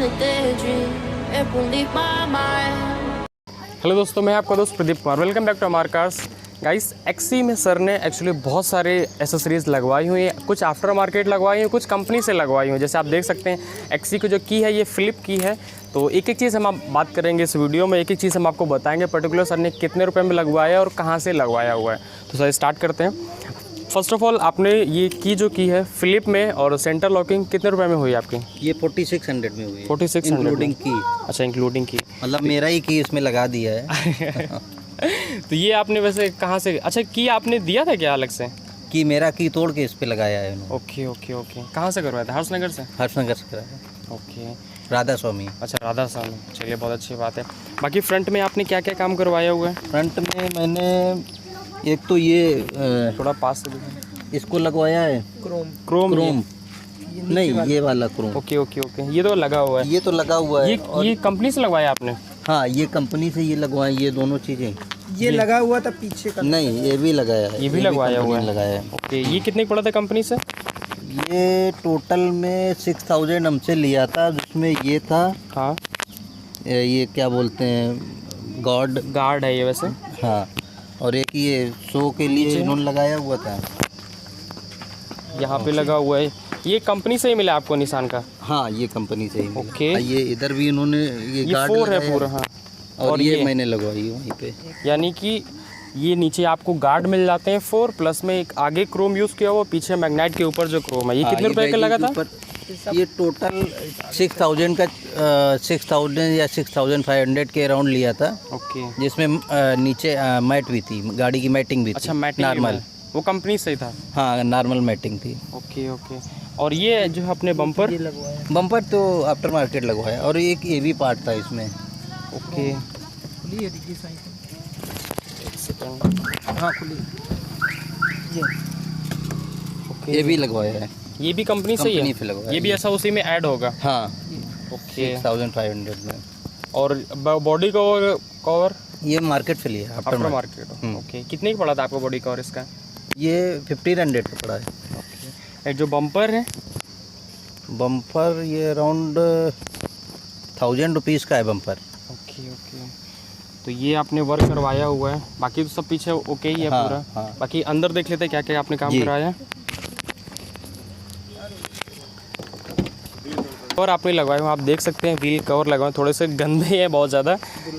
in a daydream. It won't leave my mind. Hello दोस्तों, मैं आपका दोस्त Pradeep Kumar. Welcome back to हमार कार्स। गाइस, एक्सी में सर ने एक्चुअली बहुत सारे एसेसरीज़ लगवाई हुई हैं। कुछ आफ्टर मार्केट लगवाई हुई हैं, कुछ कंपनी से लगवाई हुई हैं। जैसे आप देख सकते हैं एक्सी की जो की है ये फ्लिप की है। तो एक एक चीज़ हम आप बात करेंगे इस वीडियो में, एक एक चीज़ हम आपको बताएंगे पर्टिकुलर सर ने कितने रुपए में लगवाया और कहाँ से लगवाया हुआ है। तो सर स्टार्ट करते हैं। फर्स्ट ऑफ ऑल, आपने ये की जो की है फ्लिप में और सेंटर लॉकिंग कितने रुपए में हुई आपकी? ये 4600 में हुई है। 4600 इंक्लूडिंग की। अच्छा, इंक्लूडिंग की, मतलब मेरा ही की इसमें लगा दिया है। तो ये आपने वैसे कहाँ से, अच्छा की आपने दिया था क्या अलग से? कि मेरा की तोड़ के इस पे लगाया है उन्होंने। Okay okay okay. कहाँ से करवाया था? हर्षनगर से? हर्षनगर से कराया। ओके, राधा स्वामी। अच्छा राधा स्वामी, चलिए बहुत अच्छी बात है। बाकी फ्रंट में आपने क्या क्या काम करवाया हुआ है? फ्रंट में मैंने एक तो ये थोड़ा पास से दिखाएं। इसको लगवाया है क्रोम नहीं, ये वाला क्रोम। ओके ओके ओके, ये तो लगा हुआ है। ये तो लगा हुआ है। ये कंपनी से लगवाया आपने? हाँ, ये कंपनी से ये लगवाए, ये दोनों चीजें। ये लगा हुआ था पीछे का? नहीं, ये भी लगाया है। ये भी लगवाया हुआ है। लगाया है। ओके, ये कितने का पड़ा था कंपनी से? ये टोटल में 6000 हमसे लिया था, जिसमें ये था। हाँ, ये क्या बोलते हैं, गार्ड है ये वैसे। हाँ, और एक ये शो के लिए इन्होंने लगाया हुआ था। यहाँ पे लगा हुआ है। ये कंपनी से ही मिला आपको निशान का? हाँ, ये कंपनी से ही मिला। ओके। ये इधर भी इन्होंने ये गार्ड 4 है लगाया पूरा। हाँ, और ये मैंने लगवाई वहीं पे। यानी कि ये नीचे आपको गार्ड मिल जाते हैं 4, प्लस में एक आगे क्रोम यूज़ किया हुआ, पीछे मैग्नेट के ऊपर जो क्रोम है। ये कितने रुपए का लगा था? ये टोटल 6000 का 6000 या 6500 के अराउंड लिया था। ओके, जिसमें नीचे मैट भी थी, गाड़ी की मैटिंग भी थी। अच्छा, मैटिंग नॉर्मल, वो कंपनी से ही था? हाँ, नॉर्मल मैटिंग थी। Okay okay. और ये जो है अपने बम्पर तो आफ्टर मार्केट लगवाया, और एक ये भी पार्ट था इसमें। ओके, एक सेकंड। हाँ, खुली। ओके, ये भी लगवाया है। ये भी कंपनी से ही कंपनी है? से लगवाया ये भी ऐसा उसी में ऐड होगा? हाँ, ओके। 6500 में। और बॉडी कवर ये मार्केट से लिया, आफ्टर मार्केट। ओके, कितने का पड़ा था आपको बॉडी कवर इसका? ये 1500 का पड़ा है। एक जो बम्पर है, बम्पर ये अराउंड 1000 रुपीज़ का है बम्पर। Okay okay. तो ये आपने वर्क करवाया हुआ है, बाकी तो सब पीछे ओके ही है हाँ, पूरा। हाँ। बाकी अंदर देख लेते हैं क्या क्या आपने काम कराया है। और आपने लगवाए हुए, आप देख सकते हैं व्हील कवर लगवाए, थोड़े से गंदे हैं बहुत ज़्यादा।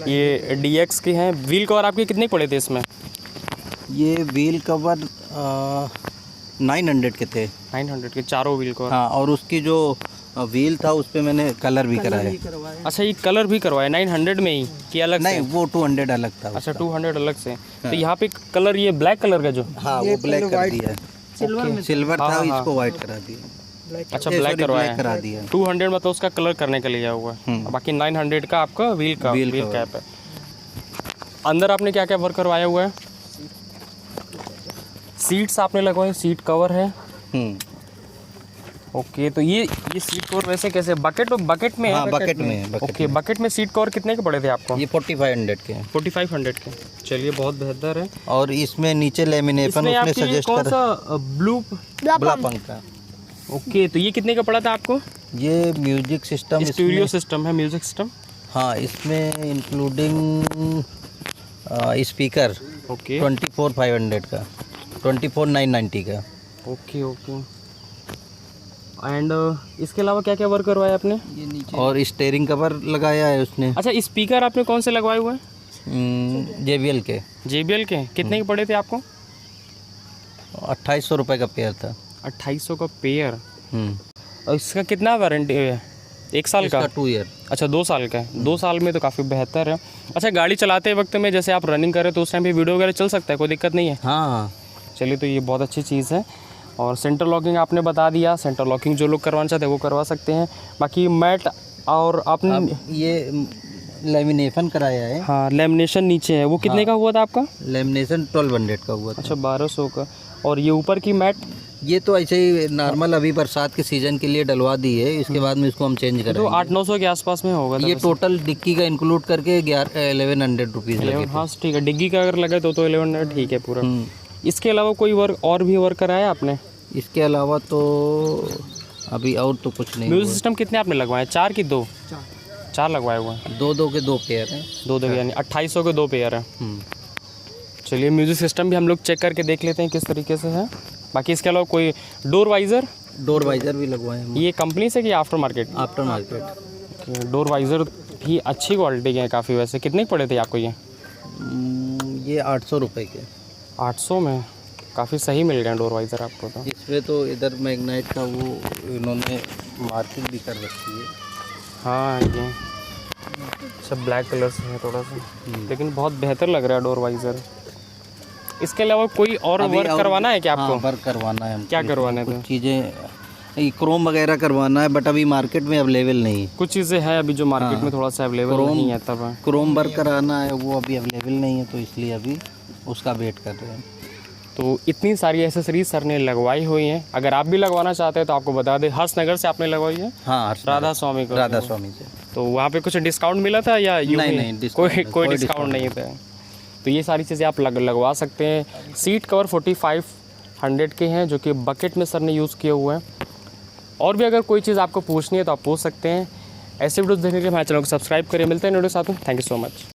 ये DX के हैं। व्हील कवर आपके कितने पड़े थे इसमें? ये व्हील कवर 900 के थे। 900 के चारों व्हील कवर? हाँ, और उसकी जो व्हील था उस पे मैंने कलर भी कराया। अच्छा, ये कलर भी करवाया 900 में ही कि अलग से? नहीं, वो 200 अलग था। अच्छा, 200 अलग से। तो यहाँ पे कलर ये ब्लैक कलर का जो? हाँ, वो ब्लैक कर दिया है। सिल्वर था, हाँ, इसको वाइट करा दिया। अच्छा, ब्लैक करवाया करा दिया। 200 मतलब उसका कलर करने के लिए हुआ है। बाकी 900 का आपका व्हील कैप है। अंदर आपने क्या क्या वर्क करवाया हुआ है? सीट्स आपने लगवाए, सीट कवर है। ओके, तो ये सीट कवर वैसे कैसे बकेट में है? हाँ, बकेट में है। ओके, बकेट में सीट कवर कितने के पड़े थे आपको? ये 4500 के हैं। 4500 के, चलिए बहुत बेहतर है। और इसमें नीचे लेमिनेशन उसने सजेस्ट कौन सा ब्ला पंख का। ओके, तो ये कितने का पड़ा था आपको? ये म्यूजिक सिस्टम, स्टूडियो सिस्टम है, म्यूजिक सिस्टम। हाँ, इसमें इंक्लूडिंग स्पीकर। ओके, 24500 का, 24990 का। Okay okay. एंड इसके अलावा क्या क्या वर्क करवाया आपने? और स्टीयरिंग कवर लगाया है उसने। अच्छा, स्पीकर आपने कौन से लगवाए हुए हैं? JBL के। JBL के कितने के पड़े थे आपको? 2800 रुपये का पेयर था। 2800 का पेयर। और इसका कितना वारंटी है? 1 साल का? 2 ईयर। अच्छा, 2 साल का है। 2 साल में तो काफ़ी बेहतर है। अच्छा, गाड़ी चलाते वक्त में जैसे आप रनिंग करें तो उस टाइम पे वीडियो वगैरह चल सकता है, कोई दिक्कत नहीं है? हाँ, चलिए, तो ये बहुत अच्छी चीज़ है। और सेंटर लॉकिंग आपने बता दिया, सेंटर लॉकिंग जो लोग करवाना चाहते हैं वो करवा सकते हैं। बाकी मैट और आपने ये लेमिनेशन कराया है। हाँ, लेमिनेशन नीचे है, वो कितने का हुआ था आपका? लेमिनेशन 1200 का हुआ था। अच्छा, 1200 का। और ये ऊपर की मैट? ये तो ऐसे ही नॉर्मल अभी बरसात के सीजन के लिए डलवा दी है, इसके बाद में इसको हम चेंज करेंगे। तो 800-900 के आसपास में होगा। ये टोटल डिक्की का इंक्लूड करके 1100 रुपीज़ लगे। हाँ, ठीक है, डिग्गी का अगर लगे तो 1100 ठीक है पूरा। इसके अलावा कोई वर्क और भी वर्क कराया आपने? इसके अलावा तो अभी और तो कुछ नहीं। म्यूजिक सिस्टम कितने आपने लगवाए? 4 की 2? 4 लगवाए हुए हैं, 2 के 2 पेयर हैं। 2 यानी 2800 के 2 पेयर हैं। हम्म। चलिए म्यूज़िक सिस्टम भी हम लोग चेक करके देख लेते हैं किस तरीके से है। बाकी इसके अलावा कोई डोर वाइज़र, डोर वाइजर भी लगवाए हैं ये कंपनी से कि after market? After market. Door visor भी अच्छी क्वालिटी के हैं काफ़ी। वैसे कितने के पड़े थे आपको ये? ये 800 रुपये के। 800 में काफ़ी सही मिल गए डोर वाइज़र आपको तो। इसमें तो इधर मैग्नाइट का वो इन्होंने मार्किंग भी कर रखी है। हाँ ये सब ब्लैक कलर से है थोड़ा सा, लेकिन बहुत बेहतर लग रहा है डोर वाइज़र। इसके अलावा कोई और अभी वर्क करवाना है क्या आपको? हाँ, वर्क करवाना है हमको। क्या करवाना है? कुछ चीज़ें क्रोम वगैरह करवाना है, बट अभी मार्केट में अवेलेबल नहीं। कुछ चीज़ें हैं अभी जो मार्केट में थोड़ा सा अवेलेबल नहीं है तब। क्रोम वर्क कराना है, वो अभी अवेलेबल नहीं है, तो इसलिए अभी उसका वेट कर रहे हैं। तो इतनी सारी एसेसरीज सर ने लगवाई हुई हैं। अगर आप भी लगवाना चाहते हैं तो आपको बता दें, हर्षनगर से आपने लगवाई है? हाँ, राधा स्वामी को। राधा स्वामी से। तो वहाँ पे कुछ डिस्काउंट मिला था या यूं ही? नहीं, कोई डिस्काउंट नहीं था। तो ये सारी चीज़ें आप लगवा सकते हैं। सीट कवर 4500 के हैं जो कि बकेट में सर ने यूज़ किए हुए हैं। और भी अगर कोई चीज़ आपको पूछनी है तो आप पूछ सकते हैं। ऐसे वीडियोस देखने के लिए हमारे चैनल को सब्सक्राइब करिए। मिलते हैं वीडियो साथ में। Thank you so much.